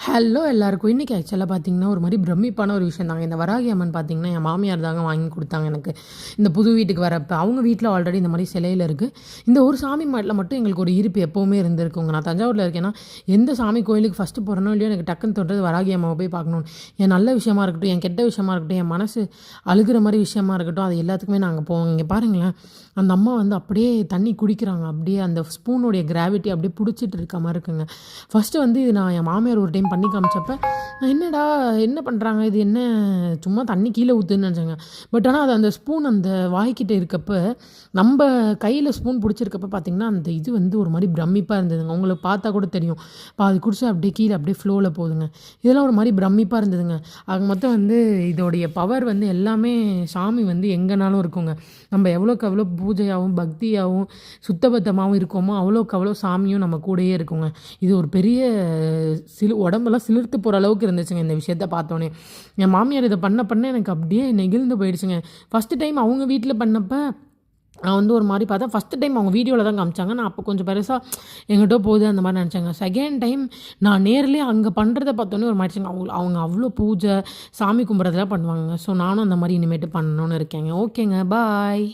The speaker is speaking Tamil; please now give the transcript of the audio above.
ஹலோ எல்லாருக்கும். இன்றைக்கி ஆக்சுவலாக பார்த்தீங்கன்னா, ஒரு மாரி பிரமிப்பான ஒரு விஷயம் தாங்க. இந்த வராகி அம்மன் பார்த்தீங்கன்னா, என் மாமியார் தாங்க வாங்கி குடுத்தாங்க எனக்கு. இந்த புது வீட்டுக்கு வரப்ப. அவங்க வீட்ல ஆல்ரெடி இந்த மாரி சிலையில இருக்கு. இந்த ஒரு சாமி மாட்ல மட்டும் எங்களுக்கு ஒரு ஈர்ப்பு எப்பவுமே இருந்திருக்குங்க. நான் தஞ்சாவூர்ல இருக்கேன்னா, எந்த சாமி கோயிலுக்கு ஃபஸ்ட்டு போறேனோ இல்லையோ, எனக்கு டக்குன்னு தோன்றது வராகி அம்மாவ போய் பார்க்கணும்னு. என் நல்ல விஷயமா இருக்கட்டும், என் கெட்ட விஷயமா இருக்கட்டும், என் மனசு அழுகுற மாரி விஷயமா இருக்கட்டும், அது எல்லாத்துக்குமே நாங்க போவோம். இங்க பாருங்களேன், அந்த அம்மா வந்து அப்படியே தண்ணி குடிக்கிறாங்க. அப்படியே அந்த ஸ்பூனுடைய கிராவிட்டி அப்படியே புடிச்சிட்டு இருக்க மாரி இருக்குங்க. ஃபஸ்ட்டு வந்து இது நான் என் மாமியார் ஒரு டைம் பண்ணி காமிச்சப்ப, என்னடா என்ன பண்ணுறாங்க? இது என்ன சும்மா தண்ணி கீழ ஊத்துதுன்னு நெனச்சேங்க. பட் ஆனா அது அந்த ஸ்பூன் அந்த வாய்க்கிட்ட இருக்கப்ப, நம்ப கையில ஸ்பூன் புடிச்சிருக்கப்ப பார்த்தீங்கன்னா, அந்த இது வந்து ஒரு மாரி பிரமிப்பா இருந்ததுங்க. உங்களுக்கு பார்த்தா கூட தெரியும். பாதி குடிச்சா அப்படியே கீழ அப்படியே ஃப்ளோல போகுதுங்க. இதெல்லாம் ஒரு மாரி பிரமிப்பா இருந்ததுங்க. ஆக மொத்தம் வந்து இதோடைய பவர் வந்து எல்லாமே சாமி வந்து எங்கனாலும் இருக்குங்க. நம்ம எவ்வளோக்கு எவ்வளோ பூஜையாவும், பக்தியாவும், சுத்தபத்தமாவும் இருக்கோமோ, அவ்வளோக்கு அவ்வளோ சாமியும் நம்ம கூடயே இருக்குங்க. இது ஒரு பெரிய உடம்பெல்லாம் சிலிர்த்து போகிற அளவுக்கு இருந்துச்சுங்க இந்த விஷயத்த பார்த்தோன்னே. என் மாமியார் இதை பண்ண பண்ண எனக்கு அப்படியே நெகிழ்ந்து போயிடுச்சுங்க. ஃபஸ்ட்டு டைம் அவங்க வீட்டில் பண்ணப்ப நான் வந்து ஒரு மாரி பார்த்தேன். ஃபஸ்ட்டு டைம் அவங்க வீடியோல தான் காமிச்சாங்க. நான் அப்போ கொஞ்சம் பெருசா எங்கிட்டோ போகுது அந்த மாரி நெனச்சேங்க. செகண்ட் டைம் நான் நேர்லயே அங்க பண்றத பார்த்தோனே ஒரு மாரிச்சுங்க. அவங்க அவ்ளோ பூஜை, சாமி கும்பிட்றதெல்லாம் பண்ணுவாங்கங்க. ஸோ நானும் அந்த மாரி இனிமேட்டு பண்ணணும்னு இருக்கேங்க. ஓகேங்க. பாய்.